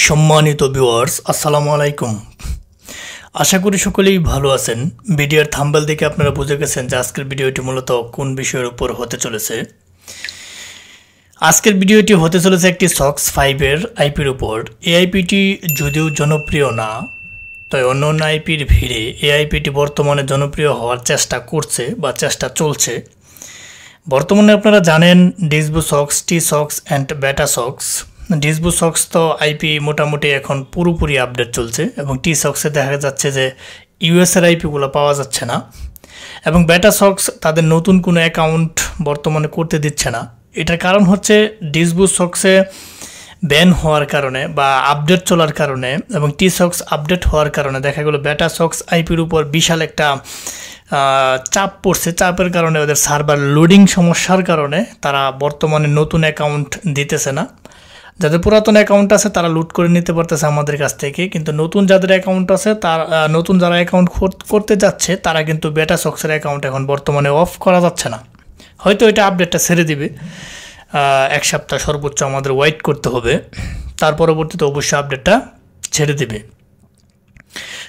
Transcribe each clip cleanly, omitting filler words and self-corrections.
সম্মানিত ভিউয়ার্স আসসালামু আলাইকুম। আশা করি সকলেই ভালো আছেন। ভিডিওর থাম্বনেল দেখে আপনারা বুঝে গেছেন যে আজকের ভিডিওটি মূলত কোন বিষয়ের উপর হতে চলেছে। আজকের ভিডিওটি হতে চলেছে একটি সক্স 5 এর আইপির উপর। এই আইপিটি যদিও জনপ্রিয় না, তাই অন্য অন্য আইপির ভিড়ে এই আইপিটি বর্তমানে জনপ্রিয় হওয়ার চেষ্টা করছে বা চেষ্টা চলছে। বর্তমানে আপনারা জানেন ডিসবু সক্স, টি সক্স অ্যান্ড বেটা সক্স। ডিসবু সক্স তো আইপি মোটামুটি এখন পুরোপুরি আপডেট চলছে এবং টি সক্সে দেখা যাচ্ছে যে ইউএসের আইপিগুলো পাওয়া যাচ্ছে না এবং বেটা সক্স তাদের নতুন কোনো অ্যাকাউন্ট বর্তমানে করতে দিচ্ছে না। এটার কারণ হচ্ছে ডিসবু সক্সে ব্যান হওয়ার কারণে বা আপডেট চলার কারণে এবং টি সক্স আপডেট হওয়ার কারণে দেখা গেল বেটা সক্স আইপির উপর বিশাল একটা চাপ পড়ছে। চাপের কারণে ওদের সার্ভার লোডিং সমস্যার কারণে তারা বর্তমানে নতুন অ্যাকাউন্ট দিতেছে না। যাদের পুরাতন অ্যাকাউন্ট আছে তারা লুট করে নিতে পারতেছে আমাদের কাছ থেকে, কিন্তু নতুন যাদের অ্যাকাউন্ট আছে নতুন যারা অ্যাকাউন্ট করতে যাচ্ছে তারা কিন্তু বেটা সক্সের অ্যাকাউন্ট এখন বর্তমানে অফ করা যাচ্ছে না। হয়তো এটা আপডেটটা ছেড়ে দিবে, এক সপ্তাহ সর্বোচ্চ আমাদের ওয়েট করতে হবে, তার পরবর্তীতে অবশ্যই আপডেটটা ছেড়ে দিবে।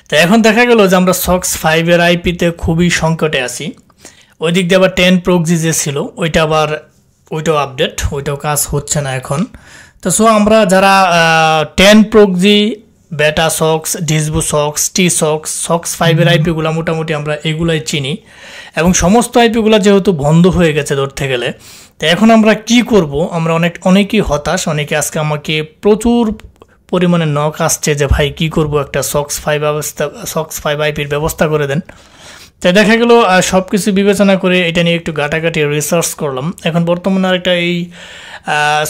তো এখন দেখা গেল যে আমরা সক্স 5 এর আইপিতে খুবই সংকটে আছি। ওই দিক দিয়ে আবার 10 প্রক্সি যে ছিল ওইটাও আপডেট, ওইটাও কাজ হচ্ছে না এখন। তো সো আমরা যারা 10 প্রক্সি, বেটা সক্স, ডিসবু সক্স, টি সক্স, সক্স 5 এর আইপিগুলো মোটামুটি আমরা এগুলাই চিনি এবং সমস্ত আইপিগুলো যেহেতু বন্ধ হয়ে গেছে ধরতে গেলে, তো এখন আমরা কি করব? আমরা অনেকেই হতাশ। অনেকে আজকে আমাকে প্রচুর পরিমাণে নক আসছে যে ভাই কি করব, একটা সক্স 5 আইপির ব্যবস্থা করে দেন। তাই দেখা গেল সব কিছু বিবেচনা করে এটা নিয়ে একটু ঘাটাঘাটি রিসার্চ করলাম। এখন বর্তমানে আরেকটা এই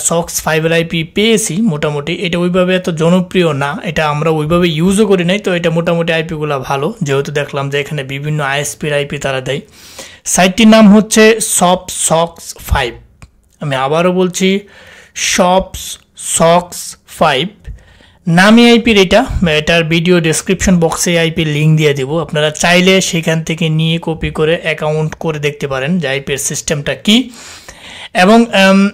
সক্স 5 এর আইপি পেয়েছি মোটামুটি। এটা ওইভাবে এত জনপ্রিয় না, এটা আমরা ওইভাবে ইউজও করি নাই। তো এটা মোটামুটি আইপিগুলো ভালো, যেহেতু দেখলাম যে এখানে বিভিন্ন আইএসপির আইপি তারা দেয়। সাইটটির নাম হচ্ছে সক্স 5। আমি আবারও বলছি সক্স 5 নামি আইপির এটার ভিডিও ডেসক্রিপশন বক্সে আইপির লিঙ্ক দিয়ে দিব। আপনারা চাইলে সেখান থেকে নিয়ে কপি করে অ্যাকাউন্ট করে দেখতে পারেন যে আইপির সিস্টেমটা কি। এবং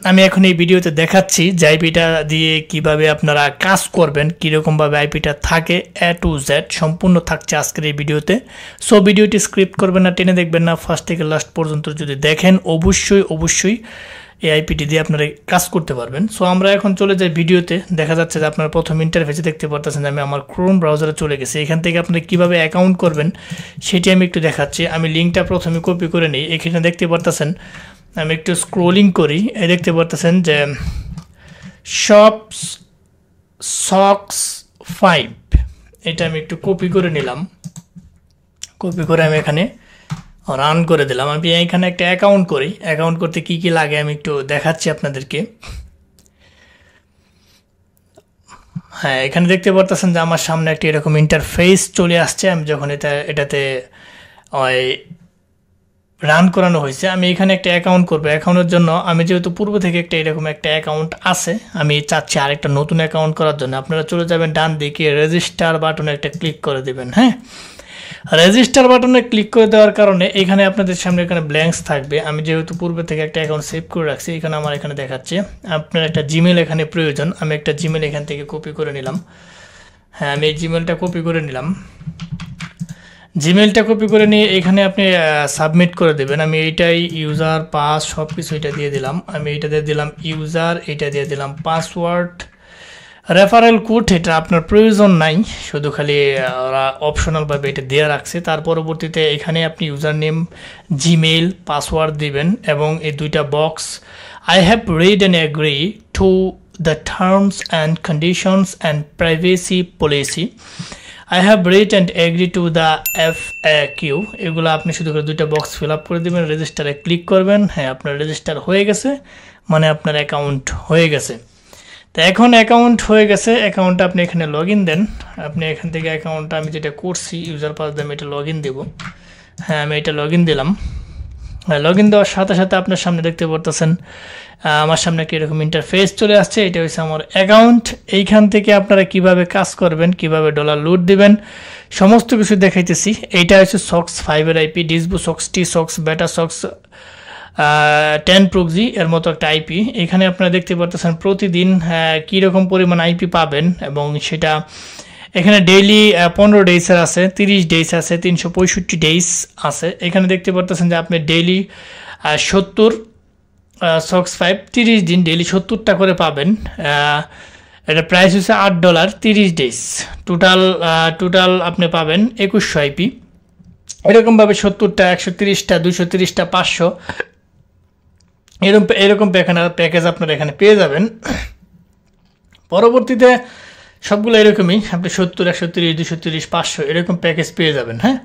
আমি এখন এই ভিডিওতে দেখাচ্ছি যে আইপিটা দিয়ে কিভাবে আপনারা কাজ করবেন, কীরকমভাবে আইপিটা থাকে A to Z সম্পূর্ণ থাকছে আজকের এই ভিডিওতে। সো ভিডিওটি স্ক্রিপ্ট করবেন না, টেনে দেখবেন না, ফার্স্ট থেকে লাস্ট পর্যন্ত যদি দেখেন অবশ্যই এই আইপিটি দিয়ে আপনারা কাজ করতে পারবেন। সো আমরা এখন চলে যাই ভিডিওতে। দেখা যাচ্ছে যে আপনারা প্রথম ইন্টারফেসে দেখতে পারতেছেন যে আমি আমার ক্রোম ব্রাউজারে চলে গেছি। এখান থেকে আপনারা কীভাবে অ্যাকাউন্ট করবেন সেটি আমি একটু দেখাচ্ছি। আমি লিঙ্কটা প্রথমে কপি করে নিই। এখানে দেখতে পারতেছেন, আমি একটু স্ক্রোলিং করি, দেখতে পারতেছেন যে সক্স 5 এটা আমি একটু কপি করে নিলাম। কপি করে আমি এখানে রান করে দিলাম। আমি এখানে একটা অ্যাকাউন্ট করি। অ্যাকাউন্ট করতে কি কি লাগে আমি একটু দেখাচ্ছি আপনাদেরকে। হ্যাঁ, এখানে দেখতে পারতেছেন যে আমার সামনে একটা এরকম ইন্টারফেস চলে আসছে। আমি যখন এটাতে রান করানো হয়েছে, আমি এখানে একটা অ্যাকাউন্ট করবো। অ্যাকাউন্টের জন্য আমি যেহেতু পূর্ব থেকে এরকম একটা অ্যাকাউন্ট আছে, আমি চাচ্ছি আরেকটা নতুন অ্যাকাউন্ট করার জন্য। আপনারা চলে যাবেন ডান দিকে, রেজিস্টার বাটনে একটা ক্লিক করে দেবেন। হ্যাঁ, রেজিস্টার বাটনে ক্লিক করে দেওয়ার কারণে এখানে আপনাদের সামনে এখানে ব্ল্যাঙ্কস থাকবে। আমি যেহেতু পূর্বে থেকে একটা অ্যাকাউন্ট সেভ করে রাখছি, এখানে আমার এখানে দেখাচ্ছে আপনার একটা জিমেল এখানে প্রয়োজন। আমি একটা জিমেল এখান থেকে কপি করে নিলাম। হ্যাঁ, আমি এই জিমেলটা কপি করে নিলাম। জিমেলটা কপি করে নিয়ে এখানে আপনি সাবমিট করে দেবেন। আমি এইটাই ইউজার পাস সব কিছু এটা দিয়ে দিলাম। আমি এটা দিয়ে দিলাম ইউজার, এটা দিয়ে দিলাম পাসওয়ার্ড। রেফারেল কোড এটা আপনার প্রয়োজন নাই, শুধু খালি ওরা অপশনালভাবে এটা দিয়ে রাখছে। তার পরবর্তীতে এখানে আপনি ইউজার নেম, জিমেইল, পাসওয়ার্ড দিবেন এবং এই দুইটা box I have read and agree to the terms and conditions and privacy policy, I have read and agree to the FAQ। এগুলো আপনি শুধু করে দুইটা বক্স ফিল আপ করে দেবেন, রেজিস্টারে ক্লিক করবেন। হ্যাঁ, আপনার রেজিস্টার হয়ে গেছে, মানে আপনার অ্যাকাউন্ট হয়ে গেছে। তো এখন অ্যাকাউন্ট হয়ে গেছে, অ্যাকাউন্টটা আপনি এখানে লগ ইন দেন। আপনি এখান থেকে অ্যাকাউন্টটা আমি যেটা করছি ইউজার পাস দিয়ে আমি এটা লগ ইন দেবো। হ্যাঁ, আমি এটা লগ ইন দিলাম। হ্যাঁ, লগ ইন দেওয়ার সাথে সাথে আপনার সামনে দেখতে পারতেছেন আমার সামনে কি এরকম ইন্টারফেস চলে আসছে। এটা হচ্ছে আমার অ্যাকাউন্ট। এইখান থেকে আপনারা কিভাবে কাজ করবেন, কিভাবে ডলার লুট দিবেন সমস্ত কিছু দেখাইতেছি। এইটা হচ্ছে সক্স 5 এর আইপি, ডিসবু সক্স, টি সক্স, বেটা সক্স 10 প্রক্সি এর মতো একটা আইপি। এখানে আপনারা দেখতে পারতেছেন প্রতিদিন কীরকম পরিমাণ আইপি পাবেন, এবং সেটা এখানে ডেইলি 15 ডেইসের আছে, 30 ডেইস আছে, 365 ডেইস আছে। এখানে দেখতে পারতেছেন যে আপনি ডেইলি 70 সক্স 5 30 দিন ডেইলি 70টা করে পাবেন। এটা প্রাইস হচ্ছে $8, 30 ডেইস। টোটাল আপনি পাবেন 2100 আইপি। এরকমভাবে 70টা, 130টা, 230টা, 500 এরকম প্যাকেজ আপনারা এখানে পেয়ে যাবেন। পরবর্তীতে সবগুলো এরকমই, আপনি 70, 130, 230, 500 এরকম প্যাকেজ পেয়ে যাবেন। হ্যাঁ,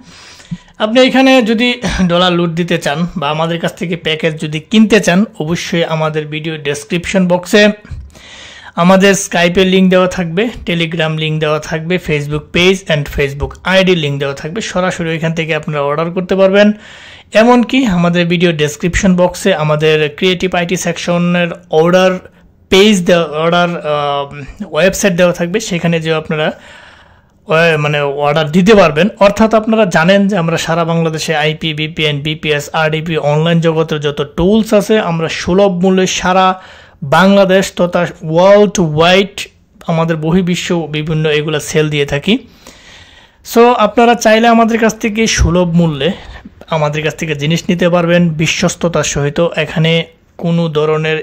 আপনি এখানে যদি ডলার লুট দিতে চান বা আমাদের কাছ থেকে প্যাকেজ যদি কিনতে চান, অবশ্যই আমাদের ভিডিও ডেসক্রিপশন বক্সে আমাদের স্কাইপের লিঙ্ক দেওয়া থাকবে, টেলিগ্রাম লিঙ্ক দেওয়া থাকবে, Facebook page and Facebook ID link দেওয়া থাকবে। সরাসরি ওইখান থেকে আপনারা অর্ডার করতে পারবেন। এমনকি আমাদের ভিডিও ডেসক্রিপশন বক্সে আমাদের ক্রিয়েটিভ আইটি সেকশনের অর্ডার পেজ অর্ডার ওয়েবসাইট দেওয়া থাকবে, সেখানে যে আপনারা মানে অর্ডার দিতে পারবেন। অর্থাৎ আপনারা জানেন যে আমরা সারা বাংলাদেশে IP, VPN, BPS, RDP, online জগতের যত টুলস আছে আমরা সুলভ মূল্যে সারা বাংলাদেশ তথা ওয়ার্ল্ড ওয়াইড আমাদের বহির্বিশ্ব বিভিন্ন এগুলো সেল দিয়ে থাকি। সো আপনারা চাইলে আমাদের কাছ থেকে সুলভ মূল্যে আমাদের কাছ থেকে জিনিস নিতে পারবেন বিশ্বস্ততার সহিত। এখানে কোনো ধরনের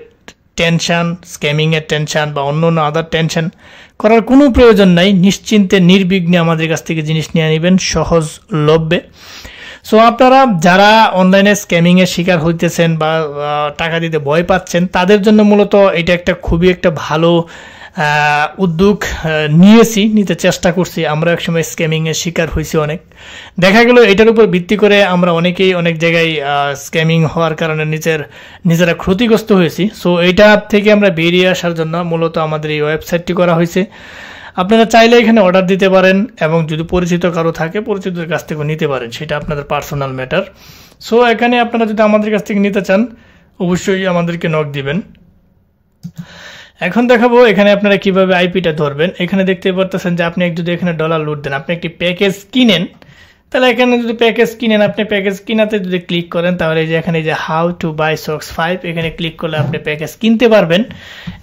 টেনশন, স্ক্যামিংয়ের টেনশন বা অন্য আদার টেনশন করার কোনো প্রয়োজন নাই। নিশ্চিন্তে নির্বিঘ্নে আমাদের কাছ থেকে জিনিস নিয়ে নেবেন সহজলভ্যে। সো আপনারা যারা অনলাইনে স্ক্যামিংয়ের শিকার হইতেছেন বা টাকা দিতে ভয় পাচ্ছেন, তাদের জন্য মূলত এটা একটা খুবই একটা ভালো উদ্যোগ নিতে চেষ্টা করছি। আমরা একসময় স্ক্যামিংয়ের শিকার হয়েছি অনেক। দেখা গেল এটার উপর ভিত্তি করে আমরা অনেকেই অনেক জায়গায় স্ক্যামিং হওয়ার কারণে নিজেরা ক্ষতিগ্রস্ত হয়েছি। সো এইটা থেকে আমরা বেরিয়ে আসার জন্য মূলত আমাদের এই ওয়েবসাইটটি করা হয়েছে। আপনারা চাইলে এখানে অর্ডার দিতে পারেন, এবং যদি পরিচিত কারো থাকে পরিচিতের কাছ থেকে নিতে পারেন, সেটা আপনাদের পার্সোনাল ম্যাটার। সো এখানে আপনারা যদি আমাদের কাছ থেকে নিতে চান অবশ্যই আমাদেরকে নক দিবেন। এখন দেখাবো এখানে আপনারা কিভাবে আইপিটা ধরবেন। এখানে দেখতে পারতেছেন যে আপনি যদি এখানে ডলার লুট দেন, আপনি একটি প্যাকেজ কিনেন, তাহলে এখানে যদি প্যাকেজ কিনেন, আপনি প্যাকেজ কিনাতে যদি ক্লিক করেন, তাহলে এই যে এখানে যে হাউ টু বাই সক্স 5 এখানে ক্লিক করলে আপনি প্যাকেজ কিনতে পারবেন।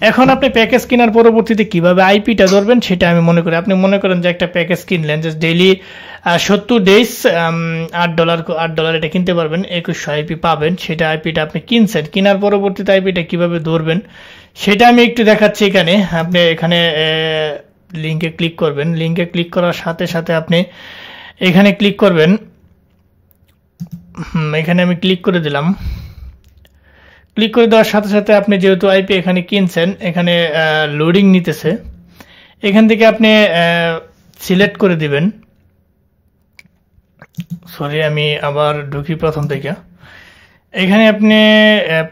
এখন আপনি প্যাকেজ কেনার পরবর্তীতে কিভাবে আইপিটা ধরবেন সেটা আমি মনে করি, আপনি মনে করেন যে একটা প্যাকেজ কিনলেন যে ডেইলি 70 ডেইস $8 এটা কিনতে পারবেন, 2100 আইপি পাবেন। সেটা আইপিটা আপনি কিনছেন, কেনার পরবর্তীতে আইপিটা কিভাবে ধরবেন সেটা আমি একটু দেখাচ্ছি। এখানে আপনি এখানে লিঙ্কে ক্লিক করবেন, লিঙ্কে ক্লিক করার সাথে সাথে আপনি এখানে ক্লিক করবেন। এখানে আমি ক্লিক করে দিলাম। ক্লিক করে দেওয়ার সাথে সাথে আপনি যেহেতু আইপি এখানে কিনছেন, এখানে লোডিং নিতেছে, এখান থেকে আপনি সিলেক্ট করে দিবেন। সরি, আমি আবার ঢুকি প্রথম থেকে। এখানে আপনি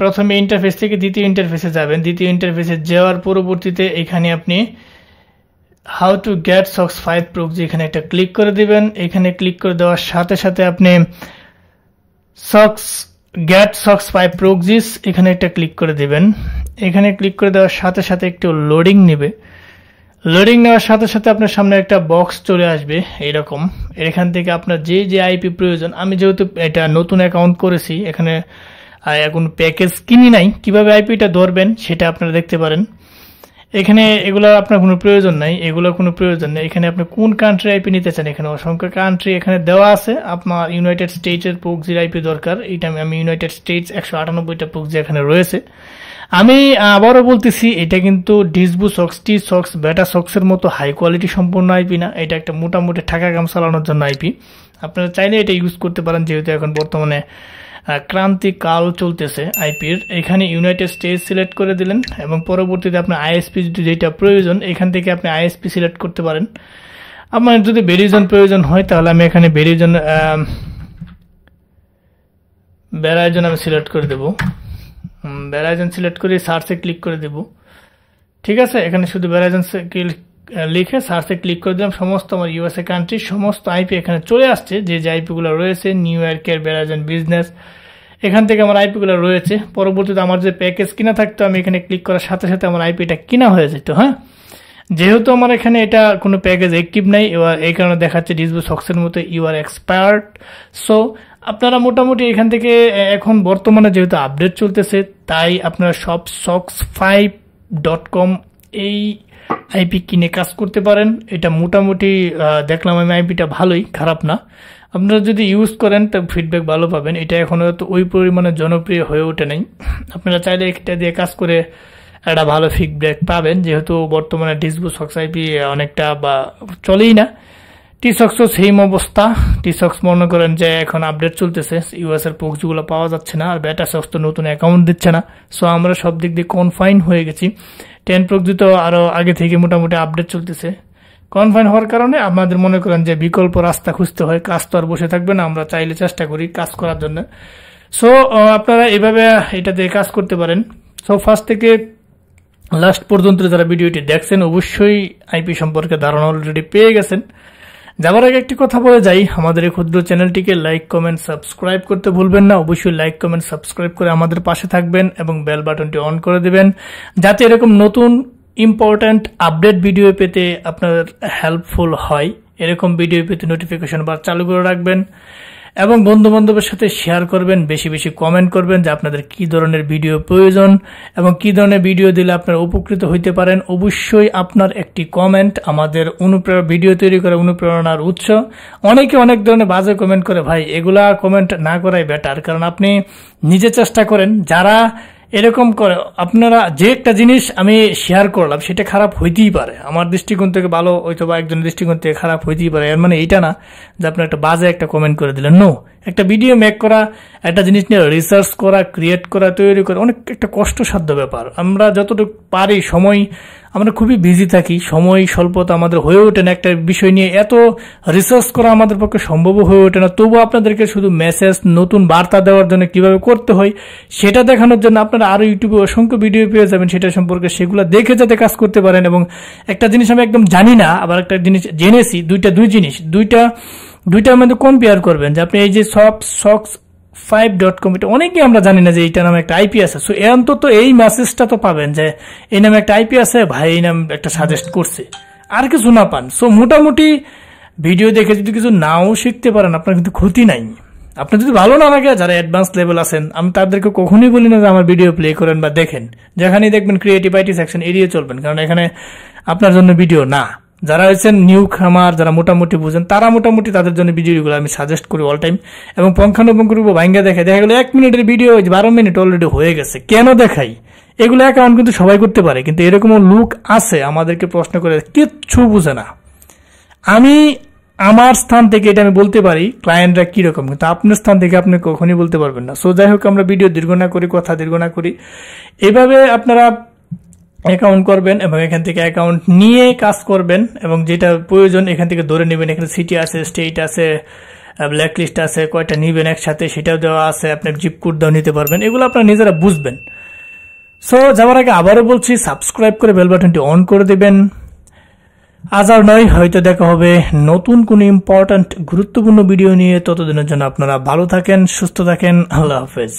প্রথমে ইন্টারফেস থেকে দ্বিতীয় ইন্টারফেসে যাবেন। দ্বিতীয় ইন্টারফেসে যাওয়ার পরবর্তীতে এখানে আপনি how to get socks 5 proxy এখানে একটা ক্লিক করে দিবেন। এখানে ক্লিক করে দেওয়ার সাথে সাথে আপনি গেট সক্স 5 প্রক্সিস এখানে একটা ক্লিক করে দিবেন। এখানে ক্লিক করে দেওয়ার সাথে সাথে একটু লোডিং নেবে। লোডিং নেওয়ার সাথে সাথে আপনার সামনে একটা বক্স চলে আসবে এইরকম। এখান থেকে আপনার যে আইপি প্রয়োজন, আমি যেহেতু এটা নতুন অ্যাকাউন্ট করেছি, এখানে এখন প্যাকেজ কিনি নাই, কিভাবে আইপিটা ধরবেন সেটা আপনারা দেখতে পারেন। এখানে এগুলো আপনার কোনো প্রয়োজন নাই, এখানে আপনি কোন কান্ট্রি আইপি নিতে চান, এখানে অসংখ্য কান্ট্রি এখানে দেওয়া আছে। আপনার ইউনাইটেড স্টেটসের প্রক্সির আইপি দরকার, এটা আমি ইউনাইটেড স্টেটস 198টা প্রক্সি এখানে রয়েছে। আমি আবারও বলতেছি, এটা কিন্তু ডিসবু সক্স, টি সক্স, বেটা সক্সের মতো হাই কোয়ালিটি সম্পূর্ণ আইপি না। এটা একটা মোটামুটি টাকা কাম চালানোর জন্য আইপি। আপনারা চাইলে এটা ইউজ করতে পারেন, যেহেতু এখন বর্তমানে ক্রান্তিকাল চলতেছে আইপির। এখানে ইউনাইটেড স্টেটস সিলেক্ট করে দিলেন, এবং পরবর্তীতে আপনার আইএসপি যেটা প্রয়োজন এখান থেকে আপনি আইএসপি সিলেক্ট করতে পারেন। আপনার যদি ভেরিজন প্রয়োজন হয় তাহলে আমি এখানে ভেরিজন আমি সিলেক্ট করে দেবো। ভেরাইজন সিলেক্ট করে সার্চে ক্লিক করে দেব। ঠিক আছে, এখানে শুধু ভেরাইজন লিখে সার্চে ক্লিক করে দিলাম। সমস্ত আমার ইউএসএ কান্ট্রির সমস্ত আইপি এখানে চলে আসছে, যে আইপিগুলো রয়েছে। নিউ ইয়র্কের ভেরাইজন বিজনেস, এখান থেকে আমার আইপিগুলো রয়েছে। পরবর্তীতে আমার যে প্যাকেজ কিনা থাকতো, আমি এখানে ক্লিক করার সাথে সাথে আমার আইপিটা কিনা হয়ে যেত। হ্যাঁ, যেহেতু আমার এখানে এটা কোনো প্যাকেজ অ্যাক্টিভ নাই, এই কারণে দেখাচ্ছে ডিসবু সক্সের মতো ইউ আর এক্সপায়ার্ড। সো আপনারা মোটামুটি এখান থেকে এখন বর্তমানে যেহেতু আপডেট চলতেছে তাই আপনারা সব sox5.com এই আইপি কিনে কাজ করতে পারেন। এটা মোটামুটি দেখলাম আমি আইপিটা ভালোই, খারাপ না। আপনারা যদি ইউজ করেন তো ফিডব্যাক ভালো পাবেন। এটা এখনো তো ওই পরিমাণে জনপ্রিয় হয়ে ওঠে নাই। আপনারা চাইলে এটা দিয়ে কাজ করে একটা ভালো ফিডব্যাক পাবেন, যেহেতু বর্তমানে ডিসবু সক্স আইপি অনেকটা বা চলেই না। টিসক্সও সেম অবস্থা। টিসক্স মনে করেন যে এখন আপডেট চলতেছে, ইউএস এর পোক্সগুলো পাওয়া যাচ্ছে না, আর বেটা সক্স তো নতুন অ্যাকাউন্ট দিচ্ছে না। সো আমরা সব দিক দিয়ে কনফাইন হয়ে গেছি। 10 প্রক্সি তো আরো আগে থেকে মোটামুটি আপডেট চলতেছে। কনফাইন হওয়ার কারণে আমাদের মনে করেন যে বিকল্প রাস্তা খুঁজতে হয়, কাজ তো আর বসে থাকবে না, আমরা চাইলে চেষ্টা করি কাজ করার জন্য। সো আপনারা এভাবে এটাতে কাজ করতে পারেন। সো ফার্স্ট থেকে লাস্ট পর্যন্ত যারা ভিডিওটি দেখছেন অবশ্যই আইপি সম্পর্কে ধারণা অলরেডি পেয়ে গেছেন। যাবার আগে একটি কথা বলে যাই, আমাদের এই ক্ষুদ্র চ্যানেলটিকে লাইক কমেন্ট সাবস্ক্রাইব করতে ভুলবেন না। অবশ্যই লাইক কমেন্ট সাবস্ক্রাইব করে আমাদের পাশে থাকবেন এবং বেল বাটনটি অন করে দিবেন, যাতে এরকম নতুন ইম্পর্ট্যান্ট আপডেট ভিডিও পেতে আপনার হেল্পফুল হয়। এরকম ভিডিও পেতে নোটিফিকেশন বার চালু করে রাখবেন এবং বন্ধু বান্ধবের সাথে শেয়ার করবেন, বেশি বেশি কমেন্ট করবেন যে আপনাদের কি ধরনের ভিডিও প্রয়োজন এবং কি ধরনের ভিডিও দিলে আপনারা উপকৃত হইতে পারেন। অবশ্যই আপনার একটি কমেন্ট আমাদের ভিডিও তৈরি করার অনুপ্রেরণার উৎস। অনেকে অনেক ধরনের বাজে কমেন্ট করে, ভাই এগুলা কমেন্ট না করাই বেটার, কারণ আপনি নিজে চেষ্টা করেন। যারা এরকম করে, আপনারা যে একটা জিনিস আমি শেয়ার করলাম সেটা খারাপ হইতেই পারে, আমার দৃষ্টিকোণ থেকে ভালো হয়তো বা একজনের দৃষ্টিকোণ থেকে খারাপ হইতেই পারে। এর মানে এইটা না যে আপনি একটা বাজে একটা কমেন্ট করে দিলেন। নো, একটা ভিডিও মেক করা, একটা জিনিস নিয়ে রিসার্চ করা, ক্রিয়েট করা, তৈরি করা অনেক একটা কষ্টসাধ্য ব্যাপার। আমরা যতটুকু পারি, সময় আমরা খুবই বিজি থাকি, সময় স্বল্পতা আমাদের হয়ে ওঠে না একটা বিষয় নিয়ে এত রিসার্চ করা আমাদের পক্ষে সম্ভব হয়ে ওঠে না। তবু আপনাদেরকে শুধু মেসেজ, নতুন বার্তা দেওয়ার জন্য কিভাবে করতে হয় সেটা দেখানোর জন্য আপনারা আরো ইউটিউবে অসংখ্য ভিডিও পেয়ে যাবেন সেটা সম্পর্কে, সেগুলো দেখে যাতে কাজ করতে পারেন। এবং একটা জিনিস আমি একদম জানি না, আবার একটা জিনিস জেনেছি, দুইটার মধ্যে কম্পেয়ার করবেন। যে আপনি এই যে sox5.com, এটা অনেকে আমরা জানি না যে এইটা নামে একটা আইপি আছে। সো অন্তত এই মেসেজটা তো পাবেন যে এই নামে একটা আইপি আছে, ভাই এই নাম একটা সাজেস্ট করছে, আর কিছু না পান। সো মোটামুটি ভিডিও দেখে যদি কিছু নাও শিখতে পারেন আপনার কিন্তু ক্ষতি নাই। আপনার যদি ভালো না লাগে, যারা অ্যাডভান্স লেভেল আছেন, আমি তাদেরকে কখনোই বলি না যে আমার ভিডিও প্লে করেন বা দেখেন। যেখানেই দেখবেন ক্রিয়েটিভ আইটি সেকশন এড়িয়ে চলবেন, কারণ এখানে আপনার জন্য ভিডিও না। যারা হচ্ছেন নিউ খামার, যারা মোটামুটি বুঝেন, তারা মোটামুটি তাদের জন্য ভিডিওগুলো আমি সাজেস্ট করি অল টাইম। এবং পঙ্খানুপঙ্খ ভাঙ্গা দেখা গেল 1 মিনিটের ভিডিও 12 মিনিট অলরেডি হয়ে গেছে, কেন দেখাই? এগুলো অ্যাকাউন্ট কিন্তু সবাই করতে পারে, কিন্তু এরকমও লোক আছে আমাদেরকে প্রশ্ন করে কিচ্ছু বুঝে না। আমি আমার স্থান থেকে এটা আমি বলতে পারি ক্লায়েন্টরা কিরকম, কিন্তু আপনার স্থান থেকে আপনি কখনই বলতে পারবেন না। সো যাই হোক, আমরা ভিডিও দীর্ঘ না করি, কথা দীর্ঘ না করি, এভাবে আপনারা অ্যাকাউন্ট করবেন এবং এখান থেকে অ্যাকাউন্ট নিয়ে কাজ করবেন এবং যেটা প্রয়োজন এখান থেকে ধরে নেবেন। এখানে সিটি আছে, স্টেট আছে, ব্ল্যাক লিস্ট আছে, কয়টা নিবেন একসাথে সেটাও দেওয়া আছে, আপনার জিপ কোড দাও নিতে পারবেন, এগুলো আপনারা নিজেরা বুঝবেন। সো যাওয়ার আগে আবারও বলছি, সাবস্ক্রাইব করে বেল বাটনটি অন করে দেবেন। আজ আর নয়, হয়তো দেখা হবে নতুন কোনো ইম্পর্ট্যান্ট গুরুত্বপূর্ণ ভিডিও নিয়ে। ততদিনের জন্য আপনারা ভালো থাকেন, সুস্থ থাকেন, আল্লাহ হাফেজ।